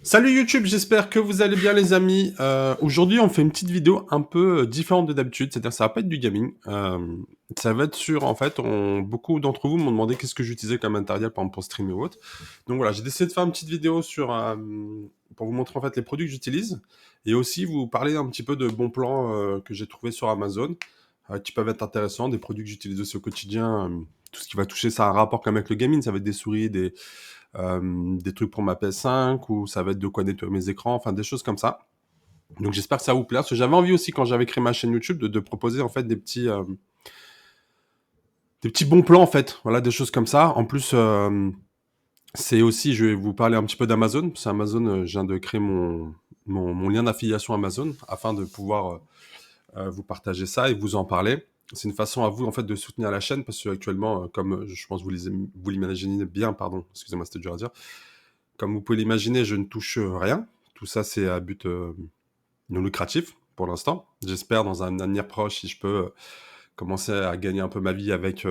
Salut YouTube, j'espère que vous allez bien les amis. Aujourd'hui on fait une petite vidéo un peu différente de d'habitude, c'est-à-dire ça va pas être du gaming. Ça va être sur, en fait, beaucoup d'entre vous m'ont demandé qu'est-ce que j'utilisais comme matériel par exemple pour streamer ou autre. Donc voilà, j'ai décidé de faire une petite vidéo sur, pour vous montrer en fait les produits que j'utilise et aussi vous parler un petit peu de bons plans que j'ai trouvé sur Amazon qui peuvent être intéressants, des produits que j'utilise aussi au quotidien. Tout ce qui va toucher ça a un rapport quand même avec le gaming, ça va être des souris, des trucs pour ma PS5 ou ça va être de quoi nettoyer mes écrans, enfin des choses comme ça. Donc j'espère que ça vous plaire. Parce que j'avais envie aussi quand j'avais créé ma chaîne YouTube de proposer en fait des petits bons plans en fait, voilà des choses comme ça. En plus c'est aussi, je vais vous parler un petit peu d'Amazon. Parce qu'Amazon, je viens de créer mon lien d'affiliation Amazon afin de pouvoir vous partager ça et vous en parler. C'est une façon à vous en fait de soutenir la chaîne parce que actuellement, comme je pense vous l'imaginez bien, pardon, excusez-moi, c'était dur à dire. Comme vous pouvez l'imaginer, je ne touche rien. Tout ça, c'est à but non lucratif pour l'instant. J'espère dans un avenir proche, si je peux commencer à gagner un peu ma vie avec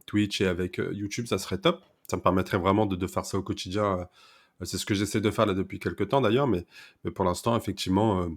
Twitch et avec YouTube, ça serait top. Ça me permettrait vraiment de faire ça au quotidien. C'est ce que j'essaie de faire là depuis quelques temps d'ailleurs, mais pour l'instant, effectivement,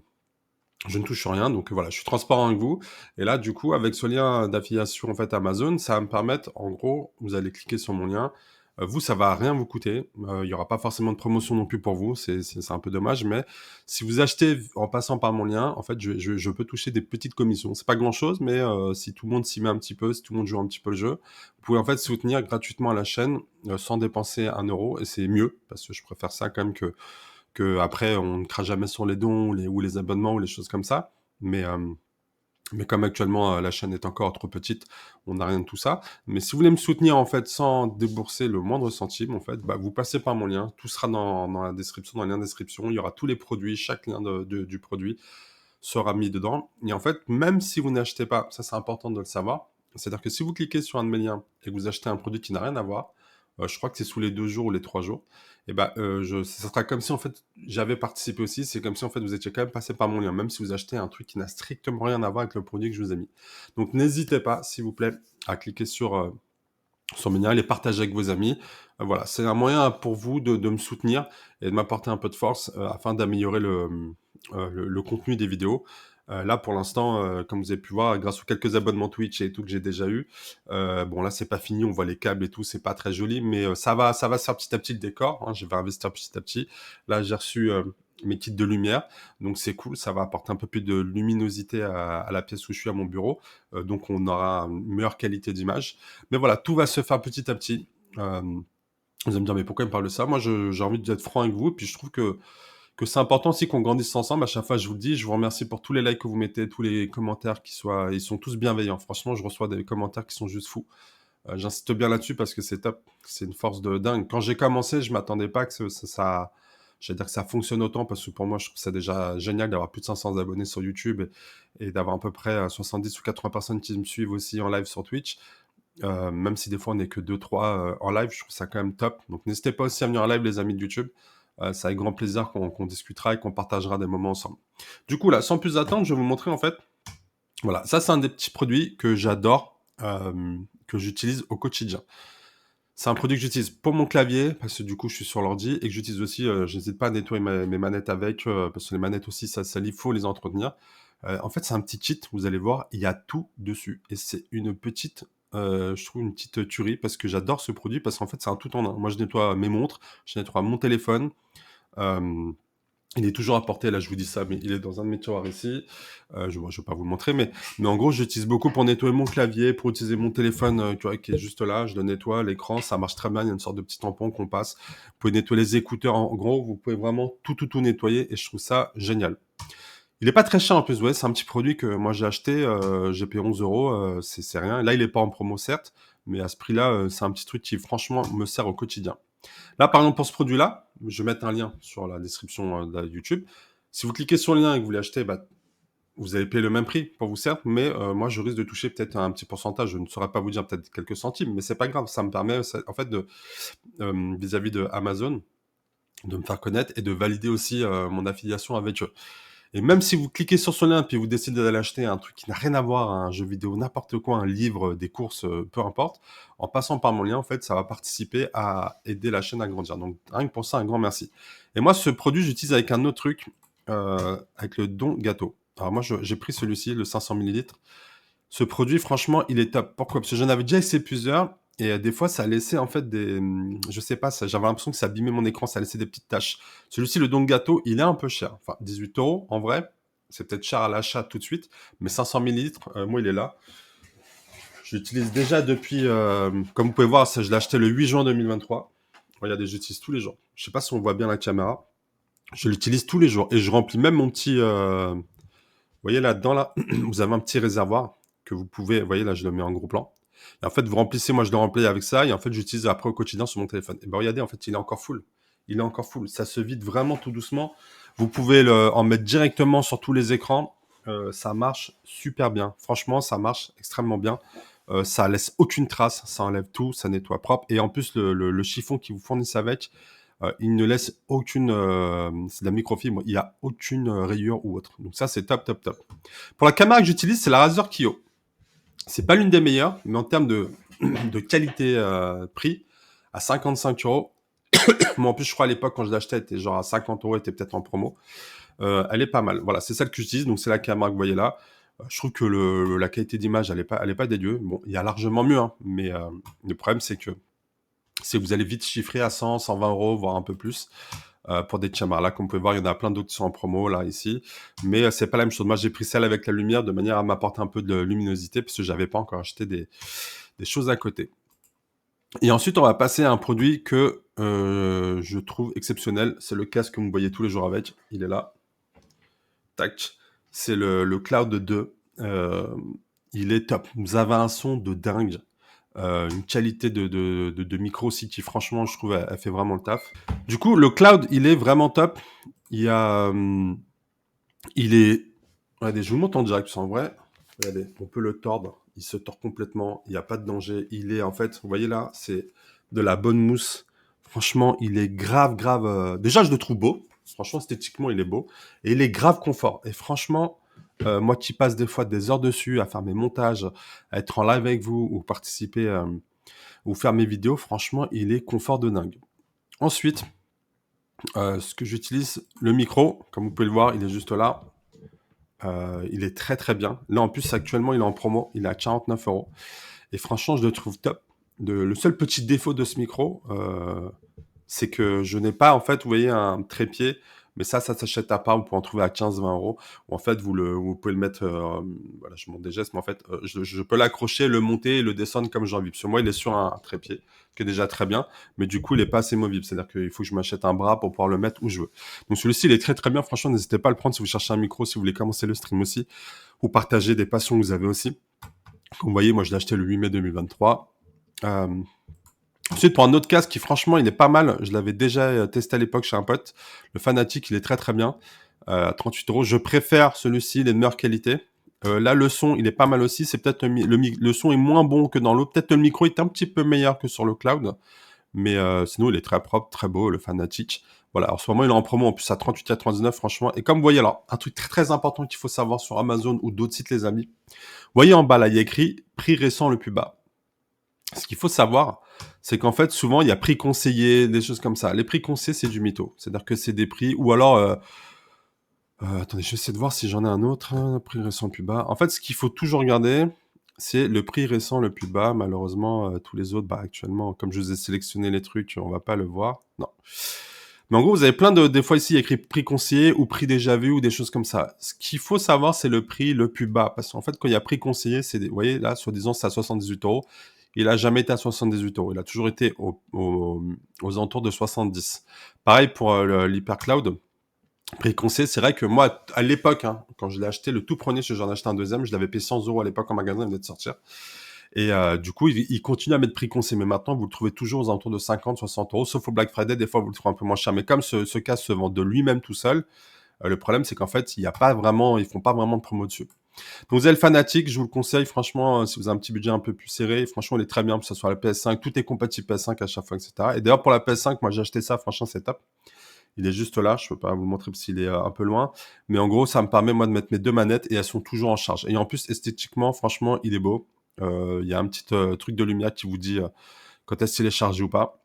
je ne touche rien. Donc voilà, je suis transparent avec vous. Et là, du coup, avec ce lien d'affiliation en fait Amazon, ça va me permettre, en gros, vous allez cliquer sur mon lien. Vous, ça va rien vous coûter. Il y aura pas forcément de promotion non plus pour vous. C'est un peu dommage, mais si vous achetez en passant par mon lien, en fait, je peux toucher des petites commissions. C'est pas grand-chose, mais si tout le monde s'y met un petit peu, si tout le monde joue un petit peu le jeu, vous pouvez en fait soutenir gratuitement la chaîne sans dépenser 1 euro. Et c'est mieux parce que je préfère ça quand même que après on ne crache jamais sur les dons ou les abonnements ou les choses comme ça. Mais, euh, mais comme actuellement la chaîne est encore trop petite, on n'a rien de tout ça. Mais si vous voulez me soutenir en fait sans débourser le moindre centime, en fait, bah, vous passez par mon lien. Tout sera dans la description, dans le lien de description. Il y aura tous les produits, chaque lien du produit sera mis dedans. Et en fait, même si vous n'achetez pas, ça c'est important de le savoir, c'est-à-dire que si vous cliquez sur un de mes liens et que vous achetez un produit qui n'a rien à voir, je crois que c'est sous les 2 jours ou les 3 jours, et ben, ça sera comme si en fait j'avais participé aussi, c'est comme si en fait vous étiez quand même passé par mon lien, même si vous achetez un truc qui n'a strictement rien à voir avec le produit que je vous ai mis. Donc n'hésitez pas, s'il vous plaît, à cliquer sur mes liens, les partager avec vos amis. Voilà, c'est un moyen pour vous de me soutenir et de m'apporter un peu de force afin d'améliorer le contenu des vidéos. Là, pour l'instant, comme vous avez pu voir, grâce aux quelques abonnements Twitch et tout que j'ai déjà eu, bon là c'est pas fini, on voit les câbles et tout, c'est pas très joli, mais ça va se faire petit à petit le décor. Hein, je vais investir petit à petit. Là, j'ai reçu mes kits de lumière, donc c'est cool, ça va apporter un peu plus de luminosité à la pièce où je suis, à mon bureau, donc on aura une meilleure qualité d'image. Mais voilà, tout va se faire petit à petit. Vous allez me dire, mais pourquoi il me parle de ça? Moi, j'ai envie d'être franc avec vous, et puis je trouve que c'est important aussi qu'on grandisse ensemble. À chaque fois, je vous le dis, je vous remercie pour tous les likes que vous mettez, tous les commentaires ils sont tous bienveillants. Franchement, je reçois des commentaires qui sont juste fous. J'insiste bien là-dessus parce que c'est top. C'est une force de dingue. Quand j'ai commencé, je m'attendais pas que j'allais dire que ça fonctionne autant parce que pour moi, je trouve ça déjà génial d'avoir plus de 500 abonnés sur YouTube et d'avoir à peu près 70 ou 80 personnes qui me suivent aussi en live sur Twitch. Même si des fois on n'est que deux trois en live, je trouve ça quand même top. Donc n'hésitez pas aussi à venir en live les amis de YouTube. C'est avec grand plaisir qu'on discutera et qu'on partagera des moments ensemble. Du coup là, sans plus attendre, je vais vous montrer en fait. Voilà, ça c'est un des petits produits que j'adore, que j'utilise au quotidien. C'est un produit que j'utilise pour mon clavier, parce que du coup je suis sur l'ordi, et que j'utilise aussi, j'hésite pas à nettoyer mes manettes avec, parce que les manettes aussi il faut les entretenir. En fait, c'est un petit kit, vous allez voir, il y a tout dessus. Et c'est une petite, je trouve une petite tuerie, parce que j'adore ce produit, parce qu'en fait, c'est un tout en un. Moi, je nettoie mes montres, je nettoie mon téléphone. euh, il est toujours à portée, là je vous dis ça, mais il est dans un de mes tiroirs ici. Je ne vais pas vous le montrer, mais en gros, j'utilise beaucoup pour nettoyer mon clavier, pour utiliser mon téléphone tu vois, qui est juste là. Je le nettoie, l'écran, ça marche très bien. Il y a une sorte de petit tampon qu'on passe. Vous pouvez nettoyer les écouteurs. En gros, vous pouvez vraiment tout nettoyer et je trouve ça génial. Il est pas très cher en plus, ouais, c'est un petit produit que moi j'ai acheté, j'ai payé 11 €, c'est rien. Là, il est pas en promo certes, mais à ce prix-là, c'est un petit truc qui franchement me sert au quotidien. Là, par exemple, pour ce produit-là, je vais mettre un lien sur la description de la YouTube. Si vous cliquez sur le lien et que vous l'achetez, bah, vous allez payer le même prix pour vous certes, mais moi je risque de toucher peut-être un petit pourcentage, je ne saurais pas vous dire, peut-être quelques centimes, mais c'est pas grave, ça me permet en fait vis-à-vis de Amazon, de me faire connaître et de valider aussi mon affiliation avec eux. Et même si vous cliquez sur ce lien, puis vous décidez d'aller acheter un truc qui n'a rien à voir, un jeu vidéo, n'importe quoi, un livre, des courses, peu importe, en passant par mon lien, en fait, ça va participer à aider la chaîne à grandir. Donc, rien que pour ça, un grand merci. Et moi, ce produit, j'utilise avec un autre truc, avec le Don Gâteau. Alors moi, j'ai pris celui-ci, le 500 millilitres. Ce produit, franchement, il est top. Pourquoi? Parce que j'en avais déjà essayé plusieurs et des fois, ça laissait en fait des, je sais pas, j'avais l'impression que ça abîmait mon écran, ça laissait des petites taches. Celui-ci, le Don Gâteau, il est un peu cher. Enfin, 18 € en vrai. C'est peut-être cher à l'achat tout de suite, mais 500 millilitres, moi, il est là. Je l'utilise déjà depuis, comme vous pouvez voir, ça, je l'ai acheté le 8 juin 2023. Regardez, j'utilise tous les jours. Je sais pas si on voit bien la caméra. Je l'utilise tous les jours et je remplis même mon petit, vous voyez là-dedans, là, vous avez un petit réservoir que vous pouvez, vous voyez là, je le mets en gros plan. Et en fait, vous remplissez, moi je le remplis avec ça, et en fait, j'utilise après au quotidien sur mon téléphone. Et ben regardez, en fait, il est encore full. Il est encore full. Ça se vide vraiment tout doucement. Vous pouvez en mettre directement sur tous les écrans. Ça marche super bien. Franchement, ça marche extrêmement bien. Ça laisse aucune trace, ça enlève tout, ça nettoie propre. Et en plus, le chiffon qu'ils vous fournissent avec, il ne laisse aucune, c'est de la microfibre, il n'y a aucune rayure ou autre. Donc ça, c'est top, top, top. Pour la caméra que j'utilise, c'est la Razer Kiyo. C'est pas l'une des meilleures, mais en termes de, de qualité prix, à 55 €. Moi, en plus, je crois à l'époque, quand je l'achetais, elle était genre à 50 €, elle était peut-être en promo. Elle est pas mal. Voilà, c'est celle que j'utilise, donc c'est la caméra que vous voyez là. Je trouve que la qualité d'image, elle est pas dégueu. Bon, il y a largement mieux, hein, mais le problème, c'est que vous allez vite chiffrer à 100, 120 €, voire un peu plus. Pour des caméras. Là, comme vous pouvez voir, il y en a plein d'autres qui sont en promo, là, ici. Mais c'est pas la même chose. Moi, j'ai pris celle avec la lumière de manière à m'apporter un peu de luminosité, parce que j'avais pas encore acheté des choses à côté. Et ensuite, on va passer à un produit que je trouve exceptionnel. C'est le casque que vous voyez tous les jours avec. Il est là. Tac. C'est le Cloud 2. Il est top. Vous avez un son de dingue. Une qualité de micro aussi qui, franchement, je trouve, elle fait vraiment le taf. Du coup, le cloud, il est vraiment top. Il y a, il est, regardez, je vous montre en direct, en vrai. Regardez, on peut le tordre. Il se tord complètement. Il n'y a pas de danger. Il est, en fait, vous voyez là, c'est de la bonne mousse. Franchement, il est grave, grave. Déjà, je le trouve beau. Franchement, esthétiquement, il est beau. Et il est grave confort. Et franchement, moi qui passe des fois des heures dessus à faire mes montages, à être en live avec vous ou participer ou faire mes vidéos, franchement, il est confort de dingue. Ensuite, ce que j'utilise, le micro, comme vous pouvez le voir, il est juste là. Il est très très bien. Là, en plus, actuellement, il est en promo. Il est à 49 €. Et franchement, je le trouve top. Le seul petit défaut de ce micro, c'est que je n'ai pas, en fait, vous voyez, un trépied. Mais ça s'achète à part. Vous pouvez en trouver à 15-20 €. Ou en fait, vous pouvez le mettre. Voilà, je montre des gestes, mais en fait, je peux l'accrocher, le monter et le descendre comme j'ai envie. Parce que moi, il est sur un trépied, qui est déjà très bien. Mais du coup, il n'est pas assez mobile. C'est-à-dire qu'il faut que je m'achète un bras pour pouvoir le mettre où je veux. Donc celui-ci, il est très très bien. Franchement, n'hésitez pas à le prendre si vous cherchez un micro, si vous voulez commencer le stream aussi, ou partager des passions que vous avez aussi. Comme vous voyez, moi, je l'ai acheté le 8 mai 2023. Ensuite, pour un autre casque qui, franchement, il est pas mal. Je l'avais déjà testé à l'époque chez un pote. Le Fanatic, il est très très bien. 38 €. Je préfère celui-ci, il est de meilleure qualité. Là, le son, il est pas mal aussi. C'est peut-être le son est moins bon que dans l'autre. Peut-être le micro est un petit peu meilleur que sur le cloud. Mais sinon, il est très propre, très beau, le Fanatic. Voilà, en ce moment, il est en promo en plus à 38,99 €, franchement. Et comme vous voyez là, un truc très très important qu'il faut savoir sur Amazon ou d'autres sites, les amis. Vous voyez en bas là, il y a écrit prix récent le plus bas. Ce qu'il faut savoir, c'est qu'en fait, souvent, il y a prix conseillé, des choses comme ça. Les prix conseillés, c'est du mytho. C'est-à-dire que c'est des prix, ou alors, attendez, je vais essayer de voir si j'en ai un autre, prix récent plus bas. En fait, ce qu'il faut toujours regarder, c'est le prix récent le plus bas. Malheureusement, tous les autres, bah, actuellement, comme je vous ai sélectionné les trucs, on va pas le voir. Non. Mais en gros, vous avez plein des fois ici, il y a écrit prix conseillé ou prix déjà vu ou des choses comme ça. Ce qu'il faut savoir, c'est le prix le plus bas. Parce qu'en fait, quand il y a prix conseillé, vous voyez, là, soi-disant, c'est à 78 €. Il a jamais été à 78 €. Il a toujours été aux alentours de 70. Pareil pour l'Hypercloud. Prix conseillé, c'est vrai que moi, à l'époque, hein, quand je l'ai acheté, le tout premier, parce que j'en ai acheté un deuxième, je l'avais payé 100 € à l'époque en magasin, il venait de sortir. Et du coup, il continue à mettre prix conseillé. Mais maintenant, vous le trouvez toujours aux alentours de 50, 60 €, sauf au Black Friday. Des fois, vous le trouvez un peu moins cher. Mais comme ce casque se vend de lui-même tout seul, le problème, c'est qu'en fait, il y a pas vraiment, ils font pas vraiment de promo dessus. Donc, vous avez le Fanatic, je vous le conseille. Franchement, si vous avez un petit budget un peu plus serré, franchement, il est très bien, que ce soit la PS5. Tout est compatible PS5 à chaque fois, etc. Et d'ailleurs, pour la PS5, moi, j'ai acheté ça. Franchement, c'est top. Il est juste là, je peux pas vous le montrer parce qu'il est, un peu loin. Mais en gros, ça me permet moi de mettre mes 2 manettes et elles sont toujours en charge. Et en plus esthétiquement, franchement, il est beau. Il y a un petit, truc de lumière qui vous dit, quand est-ce qu'il est chargé ou pas.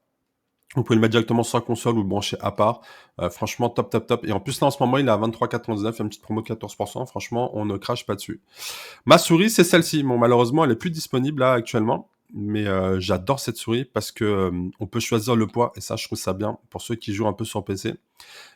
Vous pouvez le mettre directement sur la console ou le brancher à part. Franchement top, top, top et en plus là, en ce moment, il est à 23,99, il y a une petite promo de 14. Franchement, on ne crache pas dessus. Ma souris, c'est celle-ci. Bon, malheureusement, elle est plus disponible là actuellement, mais j'adore cette souris parce que, on peut choisir le poids et ça, je trouve ça bien pour ceux qui jouent un peu sur PC.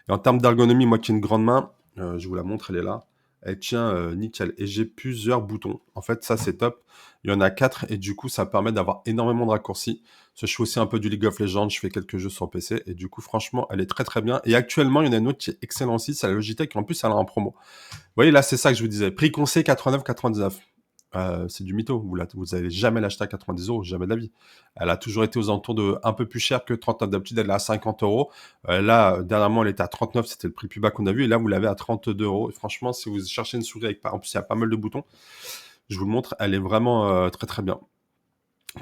Et en termes d'ergonomie, moi qui ai une grande main, je vous la montre, elle est là. Elle tient nickel. Et j'ai plusieurs boutons. En fait, ça, c'est top. Il y en a 4 et du coup, ça permet d'avoir énormément de raccourcis. Parce que je fais aussi un peu du League of Legends, je fais quelques jeux sur PC. Et du coup, franchement, elle est très très bien. Et actuellement, il y en a une autre qui est excellente aussi, c'est la Logitech. Et en plus, elle est en promo. Vous voyez, là, c'est ça que je vous disais. Prix conseil 89,99. C'est du mytho. Vous allez jamais l'acheter à 90 euros, jamais de la vie. Elle a toujours été aux alentours de un peu plus cher que 39. D'habitude, elle est à 50 euros. Là, dernièrement, elle était à 39. C'était le prix plus bas qu'on a vu. Et là, vous l'avez à 32 euros. Et franchement, si vous cherchez une souris en plus, il y a pas mal de boutons. Je vous le montre. Elle est vraiment très très bien.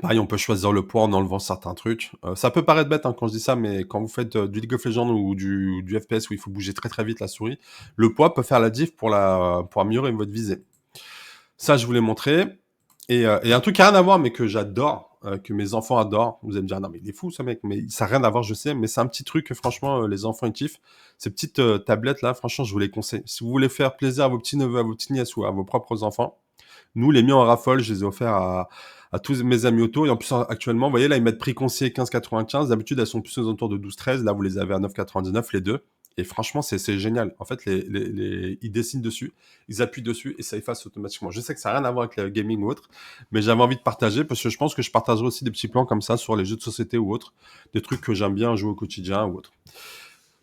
Pareil, on peut choisir le poids en enlevant certains trucs. Ça peut paraître bête hein, quand je dis ça, mais quand vous faites du League of Legends ou du FPS où il faut bouger très très vite la souris, le poids peut faire la diff pour améliorer votre visée. Ça, je voulais montrer. Et un truc qui a rien à voir, mais que j'adore, que mes enfants adorent. Vous allez me dire, non, mais il est fou, ce mec. Mais ça n'a rien à voir, je sais, mais c'est un petit truc que franchement, les enfants, ils kiffent. Ces petites tablettes-là, franchement, je vous les conseille. Si vous voulez faire plaisir à vos petits-neveux, à vos petits-nièces ou à vos propres enfants, nous, les miens en raffole, je les ai offerts à tous mes amis auto. Et en plus, actuellement, vous voyez, là, ils mettent prix conseillé 15,95. D'habitude, elles sont plus aux alentours de 12-13. Là, vous les avez à 9,99, les deux. Et franchement, c'est génial. En fait, ils dessinent dessus, ils appuient dessus et ça efface automatiquement. Je sais que ça n'a rien à voir avec le gaming ou autre, mais j'avais envie de partager parce que je pense que je partagerai aussi des petits plans comme ça sur les jeux de société ou autres, des trucs que j'aime bien jouer au quotidien ou autre.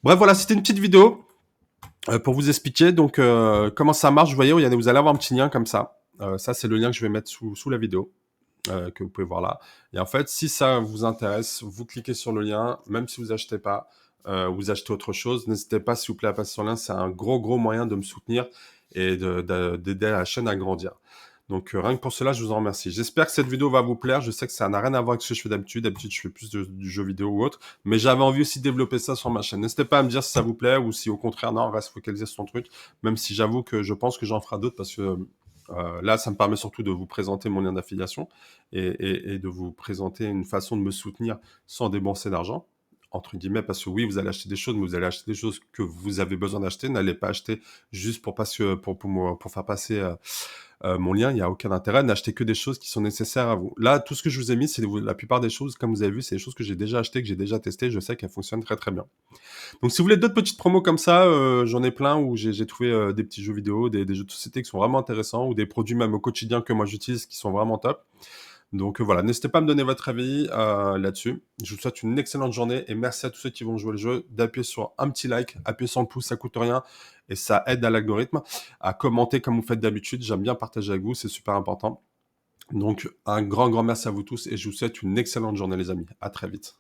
Bref, voilà, c'était une petite vidéo pour vous expliquer donc comment ça marche. Vous voyez, vous allez avoir un petit lien comme ça. Ça, c'est le lien que je vais mettre sous la vidéo. Que vous pouvez voir là. Et en fait, si ça vous intéresse, vous cliquez sur le lien, même si vous achetez pas, vous achetez autre chose, n'hésitez pas s'il vous plaît à passer sur le lien, c'est un gros moyen de me soutenir et d'aider la chaîne à grandir. Donc rien que pour cela, je vous en remercie. J'espère que cette vidéo va vous plaire. Je sais que ça n'a rien à voir avec ce que je fais d'habitude. D'habitude, je fais plus du jeu vidéo ou autre. Mais j'avais envie aussi de développer ça sur ma chaîne. N'hésitez pas à me dire si ça vous plaît ou si au contraire, non, on reste focalisé sur ton truc. Même si j'avoue que je pense que j'en ferai d'autres parce que là, ça me permet surtout de vous présenter mon lien d'affiliation et de vous présenter une façon de me soutenir sans débourser d'argent, entre guillemets, parce que oui, vous allez acheter des choses, mais vous allez acheter des choses que vous avez besoin d'acheter. N'allez pas acheter juste pour faire passer mon lien. Il n'y a aucun intérêt. N'achetez que des choses qui sont nécessaires à vous. Là, tout ce que je vous ai mis, c'est la plupart des choses, comme vous avez vu, c'est des choses que j'ai déjà achetées, que j'ai déjà testées. Je sais qu'elles fonctionnent très très bien. Donc si vous voulez d'autres petites promos comme ça, j'en ai plein où j'ai trouvé des petits jeux vidéo, des jeux de société qui sont vraiment intéressants ou des produits même au quotidien que moi j'utilise qui sont vraiment top. Donc voilà, n'hésitez pas à me donner votre avis là-dessus. Je vous souhaite une excellente journée et merci à tous ceux qui vont jouer le jeu d'appuyer sur un petit like, appuyer sur le pouce, ça coûte rien et ça aide à l'algorithme, à commenter comme vous faites d'habitude. J'aime bien partager avec vous, c'est super important. Donc un grand merci à vous tous et je vous souhaite une excellente journée les amis. À très vite.